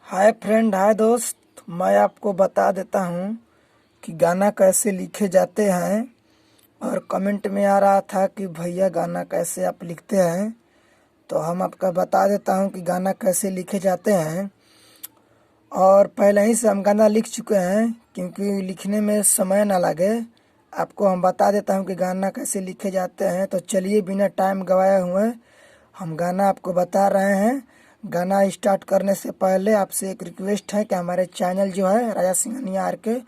Hi friend, हाय दोस्त। मैं आपको बता देता हूँ कि गाना कैसे लिखे जाते हैं। और कमेंट में आ रहा था कि भैया गाना कैसे आप लिखते हैं, तो हम आपका बता देता हूँ कि गाना कैसे लिखे जाते हैं। और पहले ही से हम गाना लिख चुके हैं, क्योंकि लिखने में समय ना लगे। आपको हम बता देता हूँ कि गाना कैसे लिखे जाते हैं। तो चलिए, बिना टाइम गवाए हुए हम गाना आपको बता रहे हैं। गाना स्टार्ट करने से पहले आपसे एक रिक्वेस्ट है कि हमारे चैनल जो है राजा सिंघानिया आर के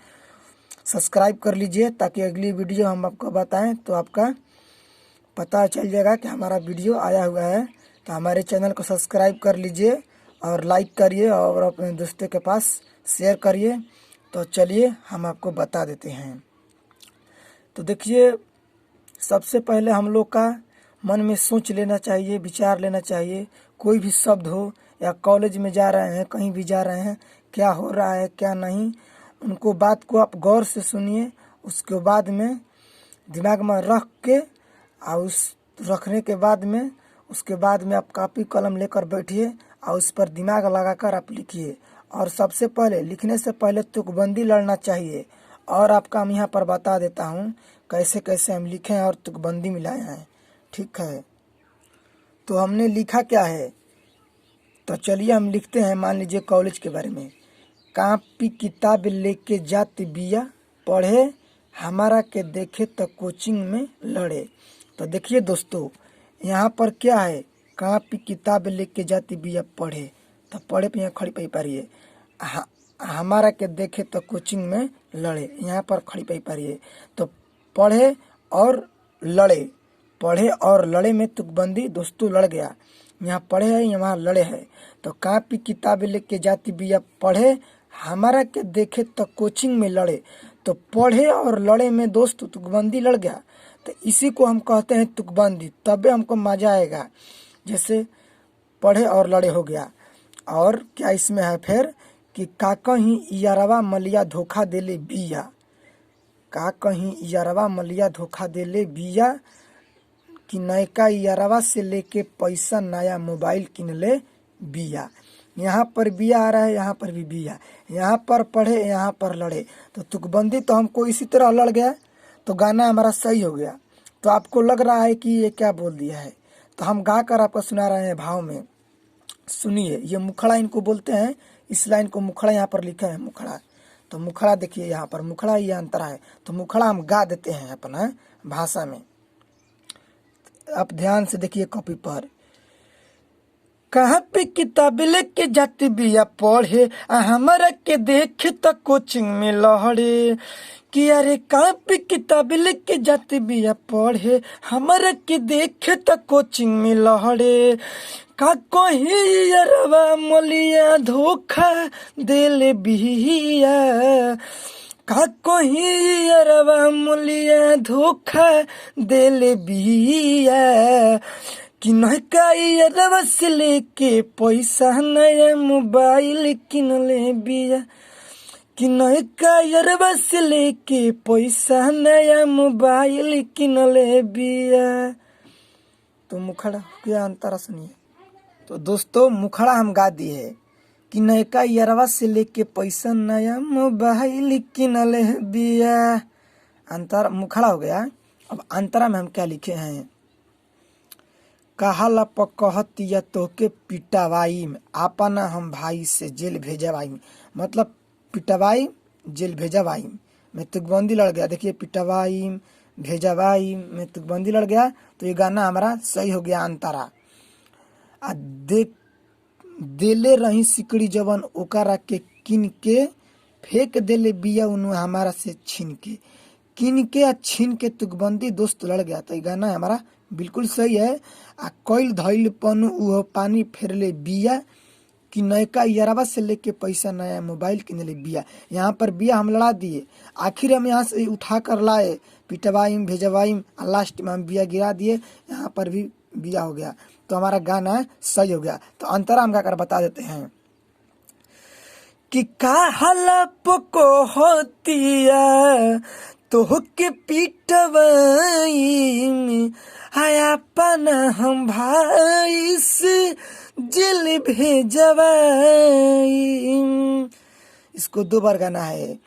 सब्सक्राइब कर लीजिए, ताकि अगली वीडियो हम आपको बताएं तो आपका पता चल जाएगा कि हमारा वीडियो आया हुआ है। तो हमारे चैनल को सब्सक्राइब कर लीजिए और लाइक करिए और अपने दोस्तों के पास शेयर करिए। तो चलिए हम आपको बता देते हैं। तो देखिए, सबसे पहले हम लोग का मन में सोच लेना चाहिए, विचार लेना चाहिए। कोई भी शब्द हो, या कॉलेज में जा रहे हैं, कहीं भी जा रहे हैं, क्या हो रहा है क्या नहीं, उनको बात को आप गौर से सुनिए। उसके बाद में दिमाग में रख के, और उस रखने के बाद में उसके बाद में आप कापी कलम लेकर बैठिए और उस पर दिमाग लगाकर आप लिखिए। और सबसे पहले, लिखने से पहले तुकबंदी लड़ना चाहिए। और आपका हम यहाँ पर बता देता हूँ कैसे कैसे हम लिखे हैं और तुकबंदी मिलाए हैं। ठीक है, तो हमने लिखा क्या है, तो चलिए हम लिखते हैं। मान लीजिए कॉलेज के बारे में। कापी किताब लेके जाती बिया पढ़े, हमारा के देखे तो कोचिंग में लड़े। तो देखिए दोस्तों, यहाँ पर क्या है, कापी किताब लेके जाती बिया पढ़े। तो पढ़े पे यहाँ खड़ी पई पा रही है। हमारा के देखे तो कोचिंग में लड़े, यहाँ पर खड़ी पई पा रही है। तो पढ़े और लड़े, पढ़े और लड़े में तुकबंदी दोस्तों लड़ गया। यहाँ पढ़े है, यहाँ लड़े है। तो कापी किताबें लेके जाती बिया पढ़े, हमारा के देखे तो कोचिंग में लड़े। तो पढ़े और लड़े में दोस्त तुकबंदी लड़ गया। तो इसी को हम कहते हैं तुकबंदी, तबे हमको मजा आएगा। जैसे पढ़े और लड़े हो गया। और क्या इसमें है फिर कि का कहीं यारवा मलिया धोखा देले बिया, का कहीं यारवा मलिया धोखा देले बिया, कि नयका यारवा से लेके पैसा नया मोबाइल किन ले बिया। यहाँ पर बिया आ रहा है, यहाँ पर भी बिया। यहाँ पर पढ़े, यहाँ पर लड़े। तो तुकबंदी तो हमको इसी तरह लड़ गया, तो गाना हमारा सही हो गया। तो आपको लग रहा है कि ये क्या बोल दिया है, तो हम गा कर आपको सुना रहे हैं भाव में। सुनिए, ये मुखड़ा इनको बोलते हैं। इस लाइन को मुखड़ा यहाँ पर लिखा है, मुखड़ा। तो मुखड़ा देखिए, यहाँ पर मुखड़ा, ये अंतरा है। तो मुखड़ा हम गा देते हैं अपना भाषा में। आप ध्यान से देखिए कॉपी पर। कहाँ पे किताब लेके जाती बिया पढ़े, हमारा के देखे तो कोचिंग में लहड़े। कि अरे कहाँ पे किताब लेके जाती बिया पढ़े, हमारा के देखे तो कोचिंग में लहड़े। का कहीं अरवा मोलिया धोखा देले बिया, का कहीं अरवा मोलिया धोखा देले बिया, कि नयका यारवा से लेके पैसा नया मोबाइल किन ले बिया, कि नयका यारवा से लेके पैसा नया मोबाइल किन ले बिया। तो मुखड़ा क्या अंतरा सुनिए। तो दोस्तों, मुखड़ा हम गा दिए कि नयका यारवा से लेके पैसा नया मोबाइल किन ले बिया। अंतर मुखड़ा हो गया। अब अंतरा में हम क्या लिखे हैं, कहाला पकहतिया तोके पिटवाई में, आपना हम भाई से जेल भेजवाई में। मतलब पिटवाई, जेल भेजवाई में तुकबंदी लड़ गया। देखिए, पिटवाई भेजवाई में तुकबंदी लड़ गया। तो ये गाना हमारा सही हो गया अंतरा। आ देले रही सिकड़ी जवन ओकरा के किन के, फेंक देले बिया उन्हें हमारा से छीन के। किन के आ छीन के तुकबंदी दोस्त लड़ गया। तो ये गाना हमारा बिल्कुल सही है। आ कोइल धइल पनु उहो पानी फेरले बिया, कि नयका यारवा से लेके पैसा नया मोबाइल किनले बिया। यहाँ पर बिया हम लड़ा दिए, आखिर हम यहाँ से उठा कर लाए पिटवाइम भेजवाइम, लास्ट में हम बिया गिरा दिए। यहाँ पर भी बिया हो गया। तो हमारा गाना सही हो गया। तो अंतरा हम गाकर बता देते हैं कि काहला पको होतिया तोहके पिटवाई में, आया पना हम भाई से जेल भेजवाई। इसको 2 बार गाना है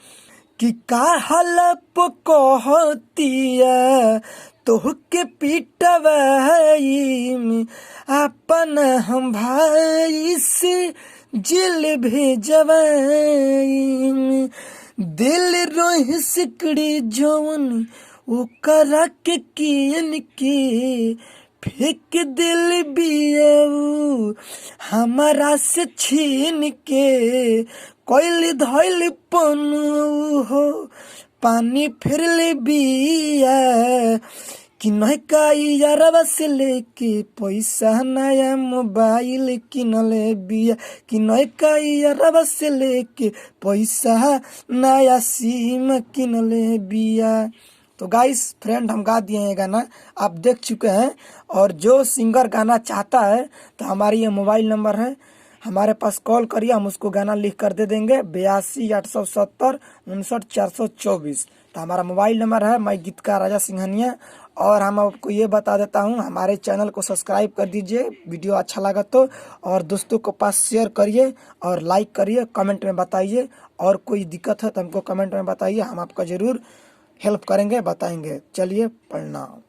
कि का हलप कहतिया तोहके पिटवाई में अपन हम भाई से जेल भेजवाई में। दिल रोह सिकड़ी जवन ओकरा के कियन के फेंक दिल बियाऊ हमारा से छीन के। कोइल धइल पनु हो पानी फिर ले बिया कि नहीं का यारवा से लेके पैसा नया मोबाइल किनले बिया कि नहीं का यारवा से लेके पैसा नया सिम किनले बिया। तो गाइस फ्रेंड हम गा दिए हैं गाना, आप देख चुके हैं। और जो सिंगर गाना चाहता है तो हमारी ये मोबाइल नंबर है, हमारे पास कॉल करिए, हम उसको गाना लिख कर दे देंगे 82 870 59 424। तो हमारा मोबाइल नंबर है। मैं गीतकार राजा सिंघानिया। और हम आपको ये बता देता हूँ, हमारे चैनल को सब्सक्राइब कर दीजिए वीडियो अच्छा लगा तो, और दोस्तों को पास शेयर करिए और लाइक करिए, कमेंट में बताइए। और कोई दिक्कत है तो हमको कमेंट में बताइए, हम आपका ज़रूर हेल्प करेंगे, बताएंगे। चलिए प्रणाम।